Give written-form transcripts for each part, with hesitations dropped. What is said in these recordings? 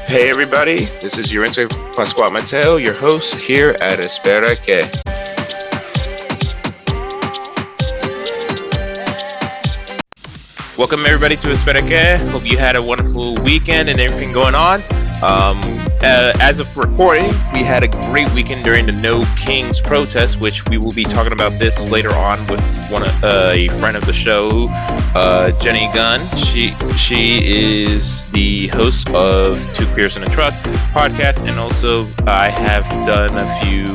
Hey everybody, this is Yarince Pascual Mateo, your host here at Espera Que. Welcome everybody to Espera Que. Hope you had a wonderful weekend and everything going on. As of recording, we had a great weekend during the No Kings protest, which we will be talking about this later on with a friend of the show, Jenny Gunn. She is the host of Two Queers in a Truck podcast, and also I have done a few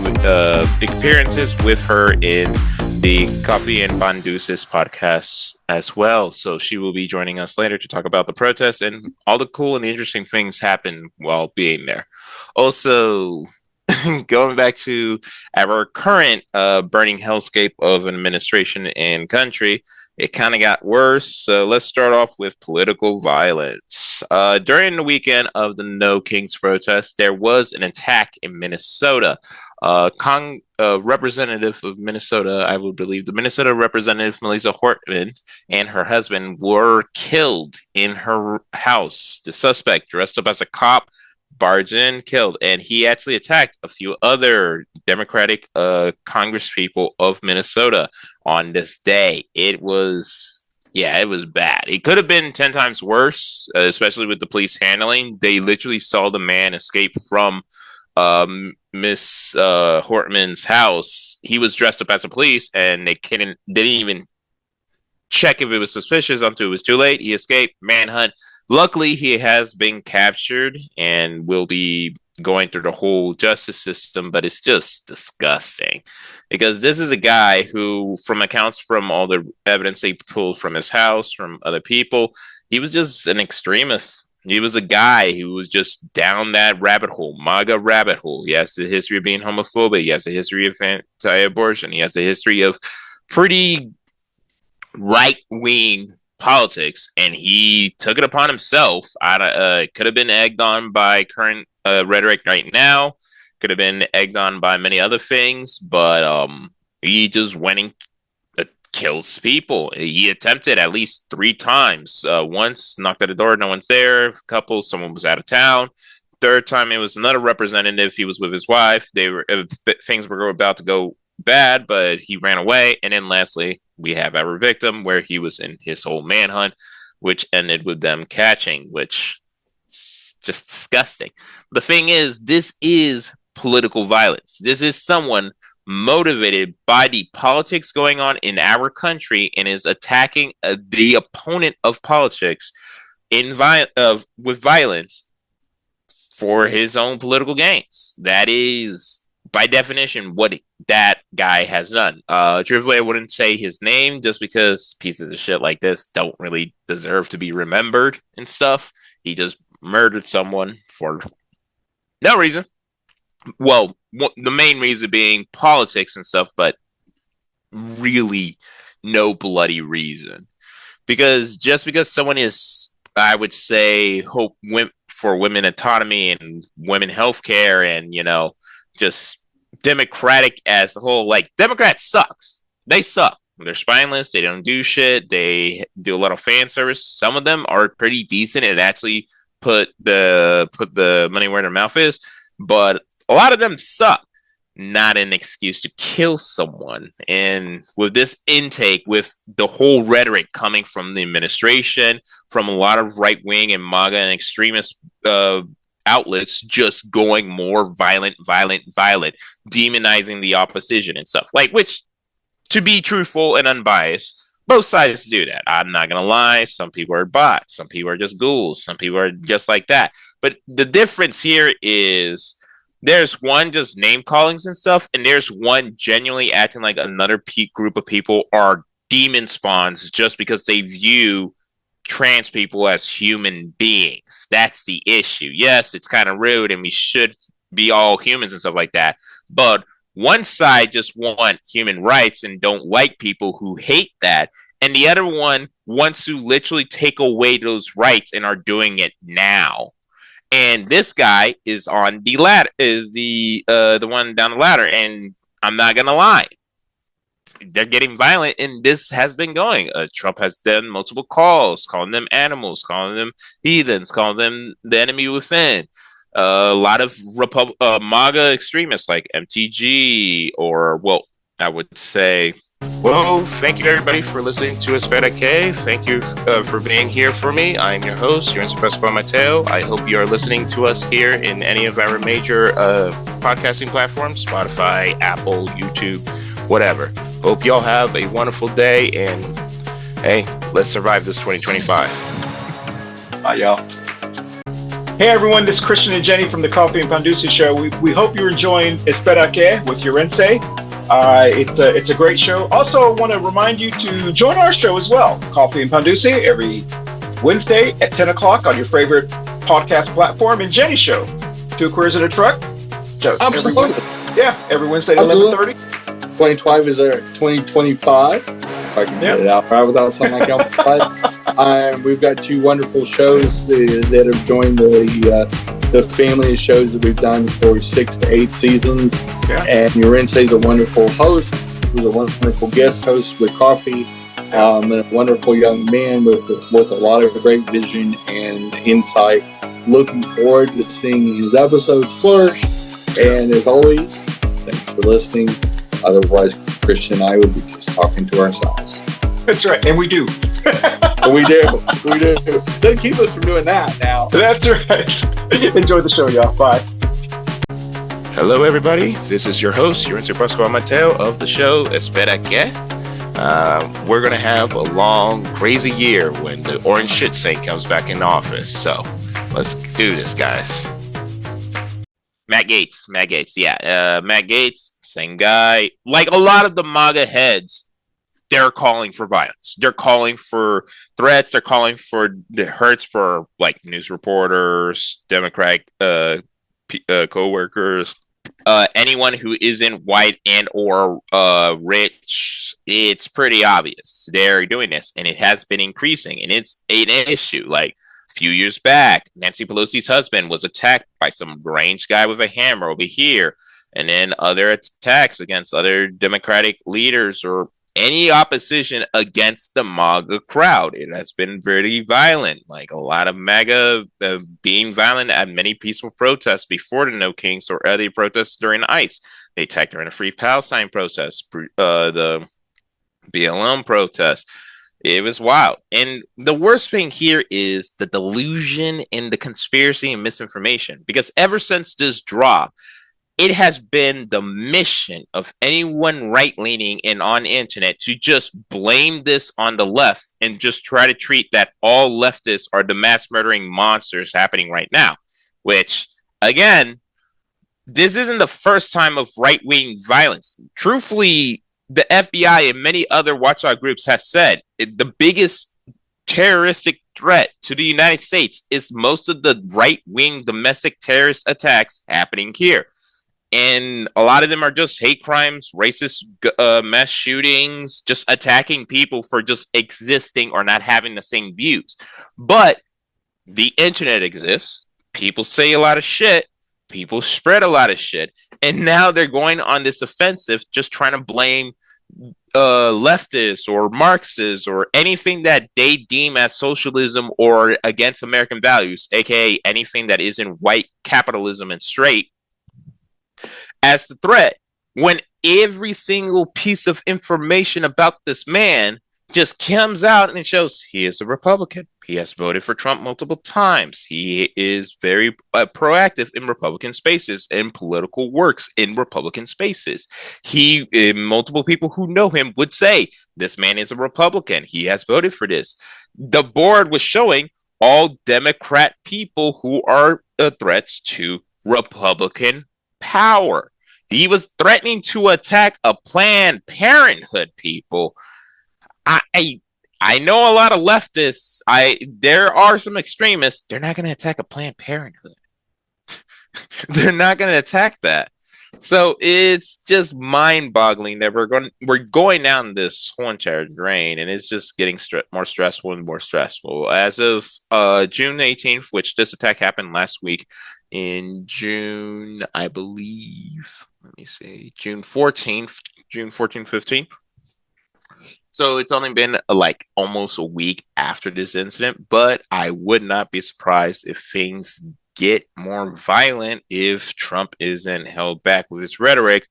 big appearances with her in the Coffee and Pan Dulces podcast as well. So she will be joining us later to talk about the protests and all the cool and interesting things happen while being there. Also, going back to our current burning hellscape of an administration and country, it kind of got worse. So let's start off with political violence. During the weekend of the No Kings protest, there was an attack in Minnesota. Representative of Minnesota, I would believe, the Minnesota representative Melissa Hortman and her husband were killed in her house. The suspect, dressed up as a cop, barged in, killed, and he actually attacked a few other Democratic congresspeople of Minnesota on this day. It was bad. It could have been 10 times worse, especially with the police handling. They literally saw the man escape from Miss Hortman's house. He was dressed up as a police, and they didn't even check if it was suspicious until it was too late. He escaped, manhunt. Luckily, he has been captured and will be going through the whole justice system, but it's just disgusting because this is a guy who, from accounts from all the evidence they pulled from his house, from other people, he was just an extremist. He was a guy who was just down that rabbit hole, MAGA rabbit hole. He has the history of being homophobic. He has the history of anti-abortion. He has the history of pretty right-wing politics, and he took it upon himself. Could have been egged on by current rhetoric right now. Could have been egged on by many other things, but he just went and kills people. He attempted at least 3 times. Once, knocked at the door, no one's there. A couple, someone was out of town. Third time, it was another representative. He was with his wife. Things were about to go bad, but he ran away. And then lastly, we have our victim, where he was in his whole manhunt, which ended with them catching, which is just disgusting. The thing is, this is political violence. This is someone motivated by the politics going on in our country and is attacking the opponent of politics with violence for his own political gains. That is, by definition, what that guy has done. Truthfully, I wouldn't say his name just because pieces of shit like this don't really deserve to be remembered and stuff. He just murdered someone for no reason. Well, the main reason being politics and stuff, but really no bloody reason. Because just because someone is, I would say, for women autonomy and women healthcare and, just democratic as a whole, like, Democrats sucks. They suck. They're spineless. They don't do shit. They do a lot of fan service. Some of them are pretty decent and actually put the money where their mouth is, but a lot of them suck. Not an excuse to kill someone. And with this intake, with the whole rhetoric coming from the administration, from a lot of right-wing and MAGA and extremist outlets, just going more violent, demonizing the opposition and stuff. Like, which, to be truthful and unbiased, both sides do that. I'm not going to lie. Some people are bots. Some people are just ghouls. Some people are just like that. But the difference here is there's one just name callings and stuff, and there's one genuinely acting like another group of people are demon spawns just because they view trans people as human beings. That's the issue. Yes, it's kind of rude, and we should be all humans and stuff like that. But one side just want human rights and don't like people who hate that, and the other one wants to literally take away those rights and are doing it now. And this guy is on the ladder, is the one down the ladder. And I'm not gonna lie, they're getting violent, and this has been going. Trump has done multiple calls, calling them animals, calling them heathens, calling them the enemy within. A lot of MAGA extremists like MTG, or, well, I would say, well, thank you everybody for listening to Espera Que. Thank you for being here for me. I'm your host, Yarince Pascual Mateo. I hope you are listening to us here in any of our major podcasting platforms, Spotify, Apple, YouTube, whatever. Hope y'all have a wonderful day, and hey, let's survive this 2025. Bye, y'all. Hey everyone, this is Christian and Jenny from the Coffee and Pandusi Show. We hope you're enjoying Espera Que with Yarince. It's a great show. Also, I want to remind you to join our show as well, Coffee and Pandusi, every Wednesday at 10 o'clock on your favorite podcast platform. And Jenny's show, Two Queers in a Truck. Absolutely. Every Wednesday at 11:30. 2025 is our 2025. If I can get it out right without something like that. We've got two wonderful shows that have joined the family of shows that we've done for 6 to 8 seasons. Yeah. And Yarince is a wonderful host. He's a wonderful guest host with coffee. And a wonderful young man with a lot of great vision and insight. Looking forward to seeing his episodes flourish. And as always, thanks for listening. Otherwise, Christian and I would be just talking to ourselves. That's right, and we do. we do. Doesn't keep us from doing that now. That's right. Enjoy the show, y'all. Bye. Hello, everybody. This is your host, Yarince Pascual Mateo of the show Espera Que. We're going to have a long, crazy year when the orange shit saint comes back in office. So let's do this, guys. Matt Gaetz, yeah. Matt Gaetz, same guy. Like a lot of the MAGA heads, they're calling for violence. They're calling for threats. They're calling for hurts for, like, news reporters, Democratic co-workers, anyone who isn't white and or rich. It's pretty obvious they're doing this, and it has been increasing, and it's an issue. Like, few years back, Nancy Pelosi's husband was attacked by some range guy with a hammer over here, and then other attacks against other Democratic leaders or any opposition against the MAGA crowd. It has been very violent, like a lot of MAGA being violent at many peaceful protests before the No Kings or other protests during ICE. They attacked during a Free Palestine protest, the BLM protest. It was wild. And the worst thing here is the delusion and the conspiracy and misinformation. Because ever since this drop, it has been the mission of anyone right-leaning and on the internet to just blame this on the left and just try to treat that all leftists are the mass murdering monsters happening right now. Which, again, this isn't the first time of right-wing violence. Truthfully, the FBI and many other watchdog groups have said the biggest terroristic threat to the United States is most of the right-wing domestic terrorist attacks happening here. And a lot of them are just hate crimes, racist mass shootings, just attacking people for just existing or not having the same views. But the internet exists. People say a lot of shit. People spread a lot of shit. And now they're going on this offensive, just trying to blame leftists or Marxists or anything that they deem as socialism or against American values, aka anything that isn't white capitalism and straight, as the threat, when every single piece of information about this man just comes out and it shows he is a Republican. He has voted for Trump multiple times. He is very proactive in Republican spaces and political works in Republican spaces. Multiple people who know him would say, this man is a Republican. He has voted for this. The board was showing all Democrat people who are threats to Republican power. He was threatening to attack a Planned Parenthood people. I know a lot of leftists. There are some extremists. They're not going to attack a Planned Parenthood. They're not going to attack that. So it's just mind-boggling that we're going down this whole entire drain, and it's just getting more stressful and more stressful. As of June 18th, which this attack happened last week, in June, I believe. Let me see, June 14th, 15th. So it's only been like almost a week after this incident, but I would not be surprised if things get more violent if Trump isn't held back with his rhetoric,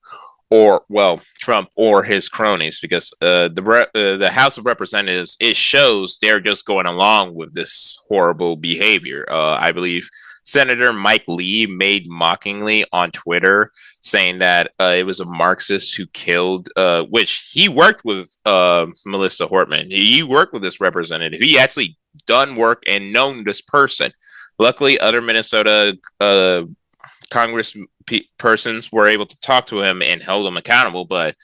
or well, Trump or his cronies, because the House of Representatives, it shows they're just going along with this horrible behavior. I believe Senator Mike Lee made mockingly on Twitter saying that it was a Marxist who killed, which he worked with Melissa Hortman. He worked with this representative. He actually done work and known this person. Luckily, other Minnesota Congress persons were able to talk to him and hold him accountable. But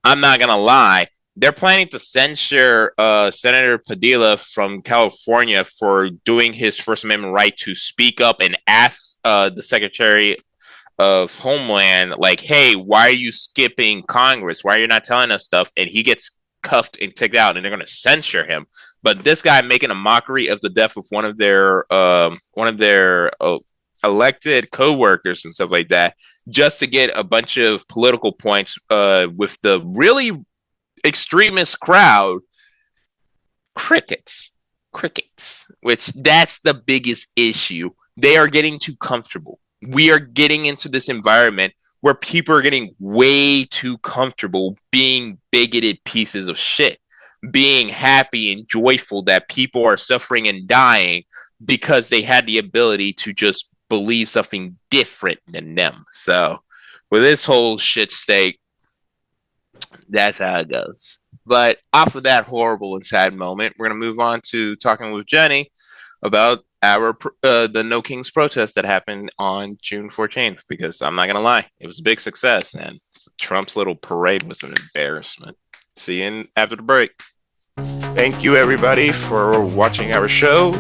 I'm not going to lie. They're planning to censure Senator Padilla from California for doing his First Amendment right to speak up and ask the Secretary of Homeland, like, hey, why are you skipping Congress? Why are you not telling us stuff? And he gets cuffed and kicked out, and they're going to censure him. But this guy making a mockery of the death of one of their elected co-workers and stuff like that, just to get a bunch of political points with the really extremist crowd. Crickets, which that's the biggest issue. They are getting too comfortable. We are getting into this environment where people are getting way too comfortable being bigoted pieces of shit, being happy and joyful that people are suffering and dying because they had the ability to just believe something different than them. So with this whole shit state, that's how it goes. But off of that horrible and sad moment, we're going to move on to talking with Jenny about our the No Kings protest that happened on June 14th, because I'm not going to lie, it was a big success, and Trump's little parade was an embarrassment. See you after the break. Thank you, everybody, for watching our show.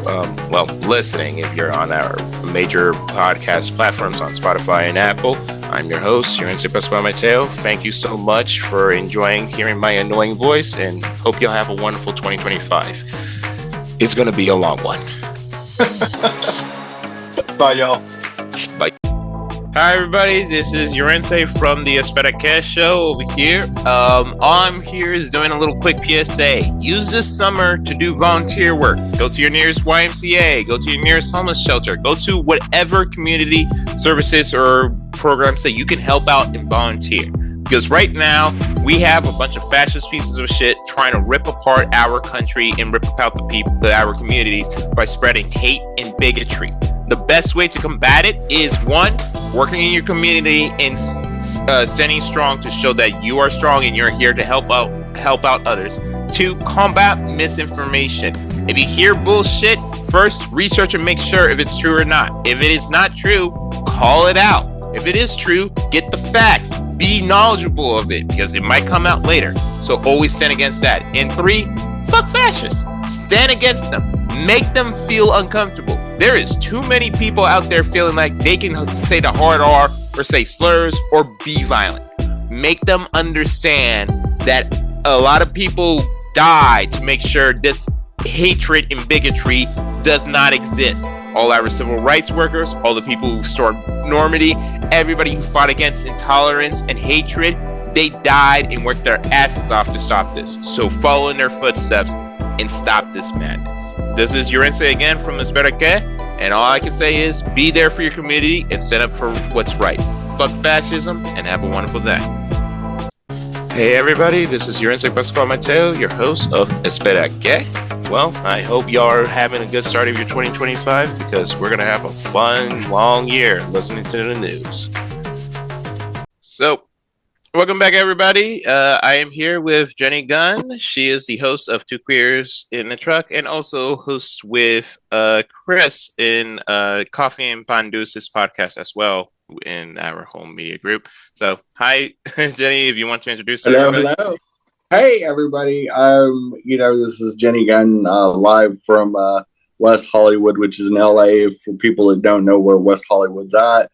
Well, listening if you're on our major podcast platforms on Spotify and Apple. I'm your host, Yarince Pascual Mateo. Thank you so much for enjoying hearing my annoying voice, and hope you'll have a wonderful 2025. It's going to be a long one. Bye, y'all. Bye. Hi, everybody. This is Yarince from the Espera Que show over here. All I'm here is doing a little quick PSA. Use this summer to do volunteer work. Go to your nearest YMCA. Go to your nearest homeless shelter. Go to whatever community services or programs that you can help out and volunteer. Because right now, we have a bunch of fascist pieces of shit trying to rip apart our country and rip apart the people, our communities, by spreading hate and bigotry. The best way to combat it is, one, working in your community and standing strong to show that you are strong and you're here to help out others. Two, combat misinformation. If you hear bullshit, first research and make sure if it's true or not. If it is not true, call it out. If it is true, get the facts. Be knowledgeable of it, because it might come out later. So always stand against that. And three, fuck fascists. Stand against them. Make them feel uncomfortable. There is too many people out there feeling like they can say the hard R or say slurs or be violent. Make them understand that a lot of people die to make sure this hatred and bigotry does not exist. All our civil rights workers, all the people who stormed Normandy, everybody who fought against intolerance and hatred, they died and worked their asses off to stop this. So follow in their footsteps and stop this madness. This is Yarince again from Espera Que, and all I can say is be there for your community and stand up for what's right. Fuck fascism and have a wonderful day. Hey everybody, this is Yarince Pascual Mateo, your host of Espera Que. Well, I hope y'all are having a good start of your 2025, because we're going to have a fun, long year listening to the news. So, welcome back, everybody. I am here with Jenny Gunn. She is the host of Two Queers in the Truck, and also hosts with Chris in Coffee and Pan Deuces podcast as well in our home media group. So, hi, Jenny, if you want to introduce everybody. Hello. Hey, everybody. This is Jenny Gunn, live from West Hollywood, which is in LA. For people that don't know where West Hollywood's at,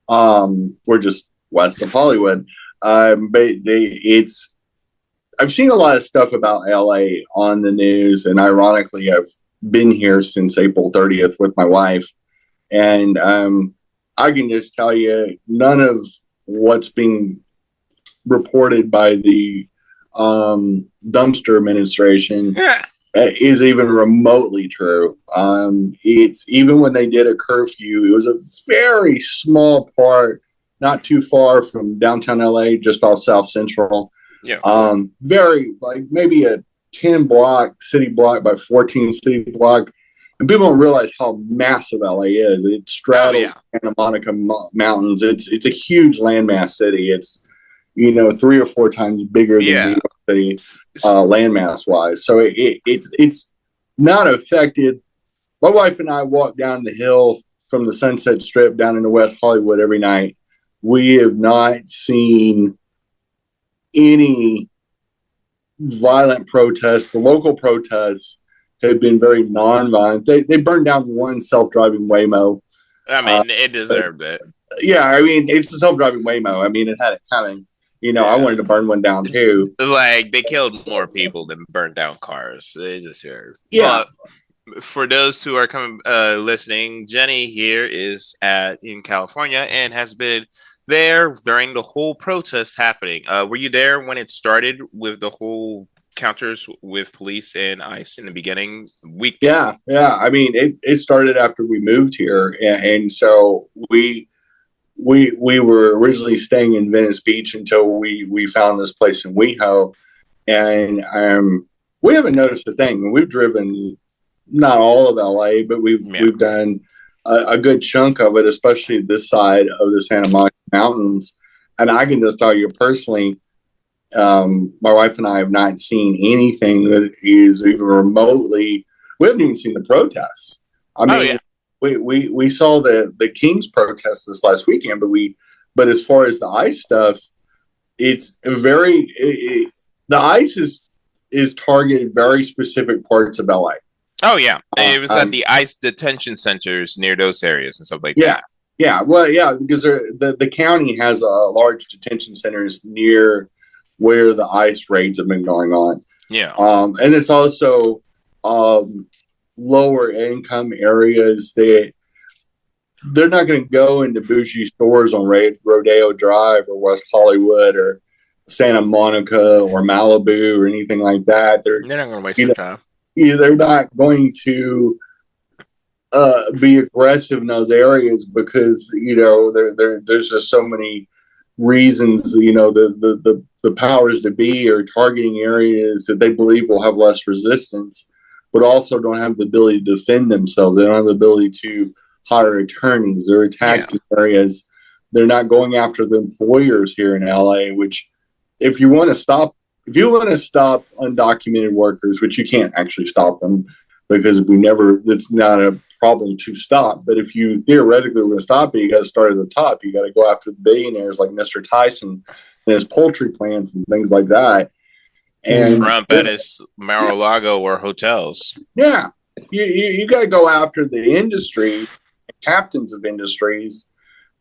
we're just west of Hollywood. I've seen a lot of stuff about LA on the news, and ironically, I've been here since April 30th with my wife, and I can just tell you, none of what's being reported by the dumpster administration Yeah. is even remotely true. It's even when they did a curfew, it was a very small part, not too far from downtown LA, just off South Central. Yeah. Very like maybe a 10 block city block by 14 city block. And people don't realize how massive LA is. It straddles Santa Monica Mountains. It's a huge landmass city. It's 3 or 4 times bigger than New York City, landmass wise. So it's not affected. My wife and I walk down the hill from the Sunset Strip down into West Hollywood every night. We have not seen any violent protests. The local protests have been very non-violent. They burned down one self-driving Waymo. I mean, it deserved it. Yeah, I mean, it's a self-driving Waymo. I mean, it had it coming. I wanted to burn one down too. Like, they killed more people than burned down cars. They deserve. Yeah. But for those who are coming listening, Jenny here is in California and has been there during the whole protest happening. Were you there when it started with the whole counters with police and ICE in the beginning week? Yeah. I mean, it started after we moved here, and so we were originally staying in Venice Beach until we found this place in WeHo, and we haven't noticed a thing. We've driven not all of LA, but we've done a good chunk of it, especially this side of the Santa Monica Mountains. And I can just tell you personally, my wife and I have not seen anything that is even remotely. We haven't even seen the protests. I mean, we saw the Kings protest this last weekend, but as far as the ICE stuff, it's the ICE is targeted very specific parts of LA. Oh yeah, it was at the ICE detention centers near those areas and stuff like that. Yeah, well, yeah, because the county has large detention centers near where the ICE raids have been going on. Yeah, and it's also lower income areas that they're not going to go into bougie stores on Rodeo Drive or West Hollywood or Santa Monica or Malibu or anything like that. They're not going to waste their time. They're not going to be aggressive in those areas because there's just so many reasons. The powers to be are targeting areas that they believe will have less resistance, but also don't have the ability to defend themselves. They don't have the ability to hire attorneys. They're attacking areas. They're not going after the employers here in LA, which if you want to stop undocumented workers, which you can't actually stop them because it's not a problem to stop. But if you theoretically were going to stop it, you got to start at the top. You got to go after the billionaires like Mr. Tyson and his poultry plants and things like that. And Trump at his Mar-a-Lago or hotels. Yeah. You got to go after the industry, captains of industries.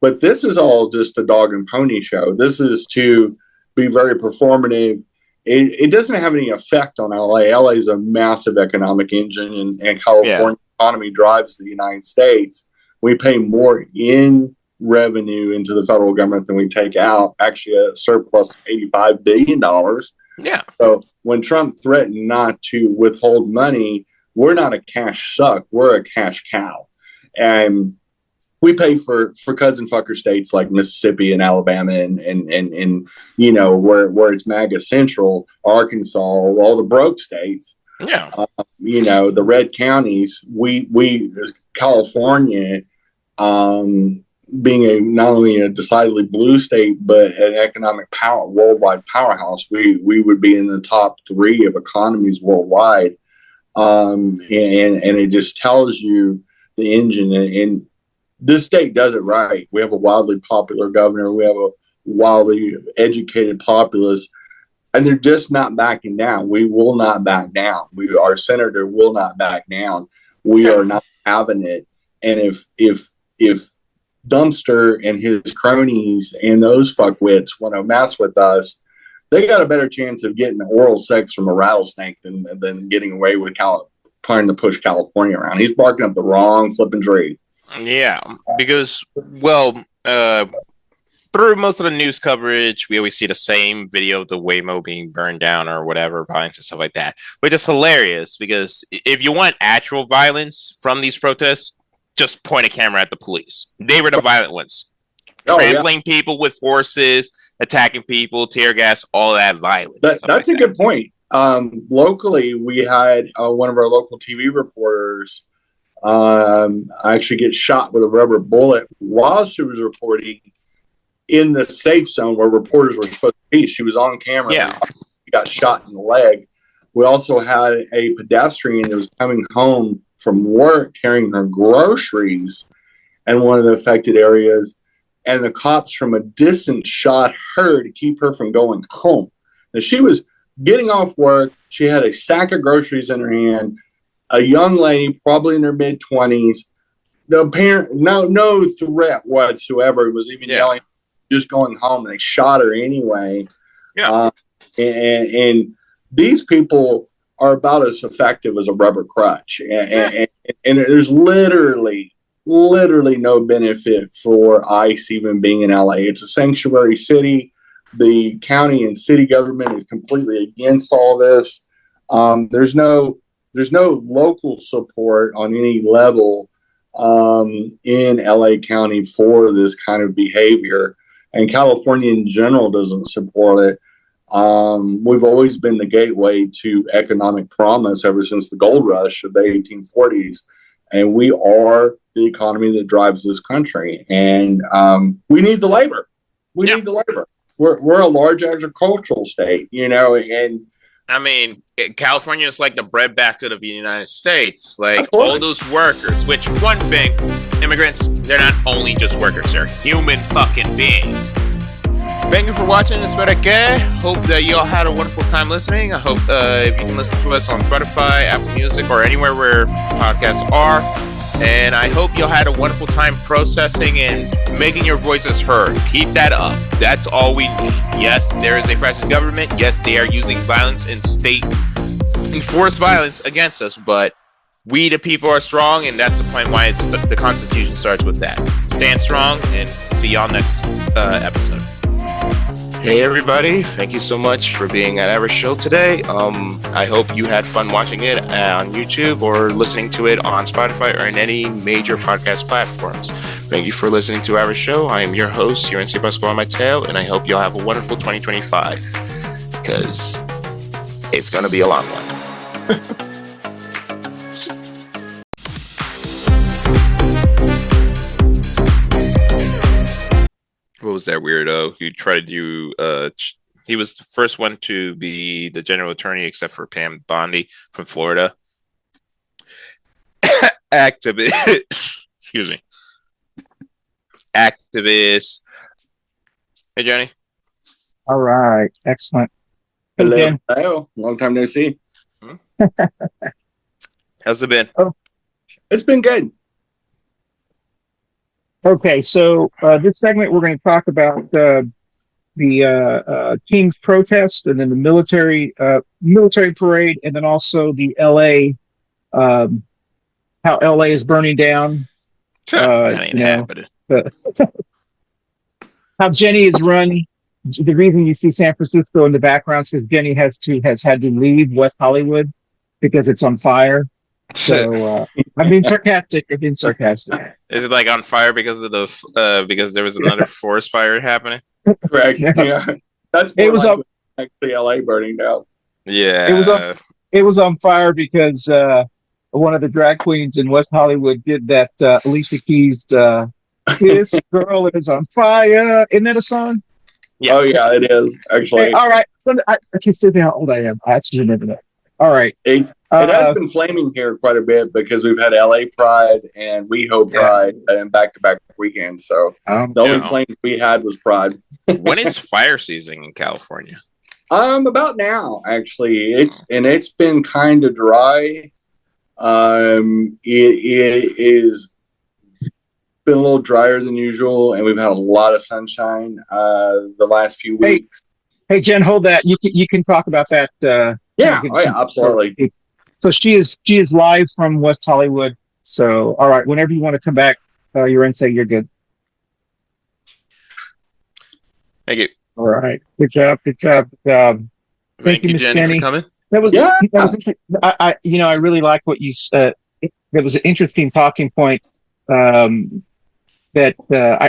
But this is all just a dog and pony show. This is to be very performative. It doesn't have any effect on LA. LA is a massive economic engine, and California economy drives the United States. We pay more in revenue into the federal government than we take out, actually a surplus of $85 billion. Yeah. So when Trump threatened not to withhold money, we're not a cash suck. We're a cash cow. And we pay for cousin fucker states like Mississippi and Alabama and where it's MAGA central, Arkansas, all the broke states. Yeah. The red counties. We California, being not only a decidedly blue state but an economic worldwide powerhouse, we would be in the top 3 of economies worldwide. And it just tells you the engine and this state does it right. We have a wildly popular governor. We have a wildly educated populace, and they're just not backing down. We will not back down. Our senator will not back down. We are not having it. And if Dumpster and his cronies and those fuckwits want to mess with us, they got a better chance of getting oral sex from a rattlesnake than getting away with trying to push California around. He's barking up the wrong flipping tree. Yeah, because, through most of the news coverage, we always see the same video of the Waymo being burned down or whatever, violence and stuff like that, which is hilarious because if you want actual violence from these protests, just point a camera at the police. They were the violent ones, trampling people with horses, attacking people, tear gas, all that violence. That's a good point. Locally, we had one of our local TV reporters actually get shot with a rubber bullet while she was reporting in the safe zone where reporters were supposed to be. She was on camera. Yeah. She got shot in the leg. We also had a pedestrian that was coming home from work carrying her groceries in one of the affected areas, and the cops from a distance shot her to keep her from going home. Now, she was getting off work. She had a sack of groceries in her hand. A young lady, probably in her mid-20s. The parent, no threat whatsoever. Was even yelling, just going home, and they shot her anyway. Yeah. And these people are about as effective as a rubber crutch. And there's literally no benefit for ICE even being in LA. It's a sanctuary city. The county and city government is completely against all this. There's no local support on any level in LA County for this kind of behavior, and California in general doesn't support it. We've always been the gateway to economic promise ever since the gold rush of the 1840s, and we are the economy that drives this country, and we need the labor. We need the labor. We're a large agricultural state, and I mean, California is like the breadbasket of the United States. Like all those workers, which one thing, immigrants, they're not only just workers, they're human fucking beings. Thank you for watching Espera Que. Hope that you all had a wonderful time listening. I hope if you can listen to us on Spotify, Apple Music, or anywhere where podcasts are. And I hope you'll had a wonderful time processing and making your voices heard. Keep that up. That's all we need. Yes, there is a fascist government. Yes, they are using violence and state enforced violence against us. But we, the people, are strong, and that's the point why the Constitution starts with that. Stand strong, and see y'all next episode. Hey everybody, thank you so much for being at our show today. I hope you had fun watching it on YouTube or listening to it on Spotify or in any major podcast platforms. Thank you for listening to our show. I am your host, Yarince Pascual Mateo, and I hope you'll have a wonderful 2025 because it's going to be a long one. What was that weirdo who tried to do? He was the first one to be the general attorney, except for Pam Bondi from Florida. Activist. Excuse me. Activist. Hey, Johnny. All right. Excellent. Hello. Hello. Long time no see. How's it been? Oh. It's been good. Okay, so this segment we're going to talk about the King's protest, and then the military parade, and then also the LA, how LA is burning down. That ain't happening. How Jenny is run. The reason you see San Francisco in the background is because Jenny has had to leave West Hollywood because it's on fire. So I'm being sarcastic. Is it like on fire because of the because there was another forest fire happening? Correct. Yeah. That's actually LA burning down. Yeah. It was on fire because one of the drag queens in West Hollywood did that Alicia Keys "This Girl Is on Fire." Isn't that a song? Yeah. Oh yeah, it is actually. Hey, all right. I can see how old I am. I actually remember that. All right. It has been flaming here quite a bit because we've had LA Pride and WeHo Pride and back-to-back weekends. So the only flames we had was Pride. When is fire season in California? About now, actually. It's been kind of dry. It is been a little drier than usual, and we've had a lot of sunshine the last few weeks. Hey, Jen, hold that. You can talk about that. Yeah, absolutely. So she is live from West Hollywood. So all right, whenever you want to come back, you're in. Say you're good. Thank you. All right. Good job. Good job. Good job. Thank you, you, Miss Jenny, for Jenny. coming. That was Yeah. interesting. I really like what you said. That was an interesting talking point that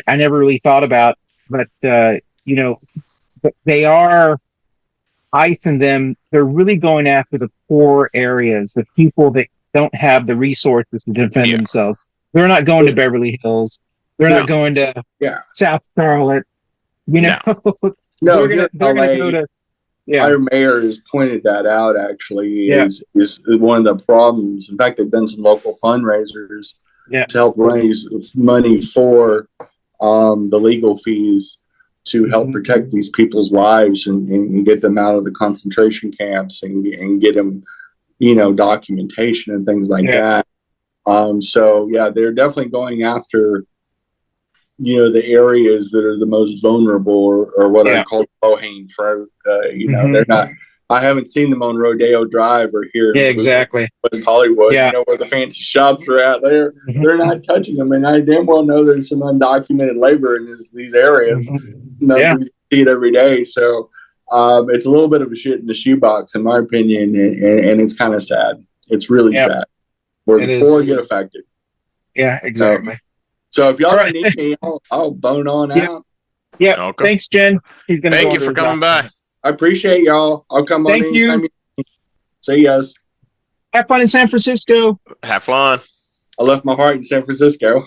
I never really thought about. But they are ICE and them. They're really going after the poor areas, the people that don't have the resources to defend Yeah. themselves. They're not going to Beverly Hills. They're No. not going to Yeah. South Charlotte. No. No, they're gonna go to our mayor has pointed that out. Actually, Yeah. is one of the problems. In fact, they've done some local fundraisers to help raise money for the legal fees to help protect these people's lives and get them out of the concentration camps and get them, documentation and things like that. So yeah, they're definitely going after, the areas that are the most vulnerable or what I call low-hanging fruit. They're not. I haven't seen them on Rodeo Drive or here in West Hollywood. Where the fancy shops are at. They're not touching them, and I damn well know there's some undocumented labor in these areas. We see it every day. So it's a little bit of a shit in the shoebox, in my opinion, and it's kind of sad. It's really sad where the poor get affected. Yeah, exactly. So if y'all don't need me, I'll bone on out. Yeah. Okay. Thanks, Jen. He's gonna Thank you for coming by. I appreciate y'all. I'll come on anytime. See yous. Have fun in San Francisco. Have fun. I left my heart in San Francisco.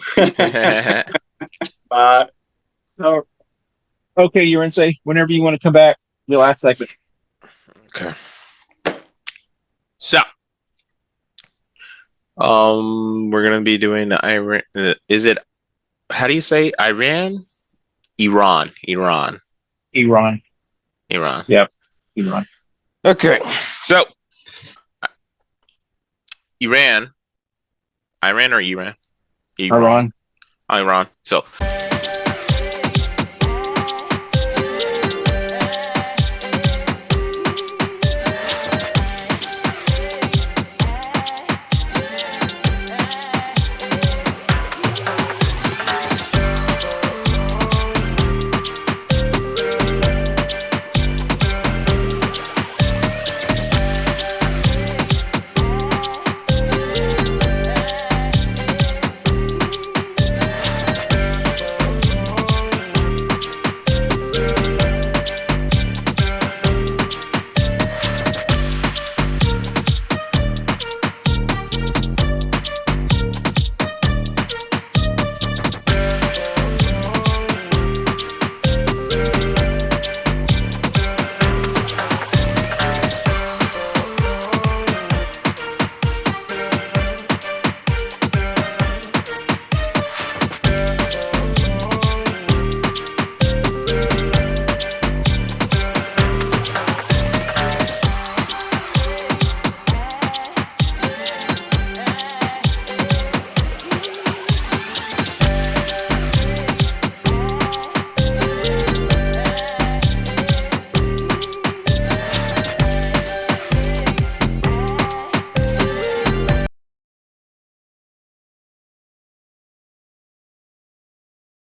Bye. Oh, okay, Yarince. Whenever you want to come back, your last segment. Okay. So, we're gonna be doing the Iran. Is it? How do you say Iran? Iran. Yep. Iran. Okay. So, Iran or Iran? Iran. So,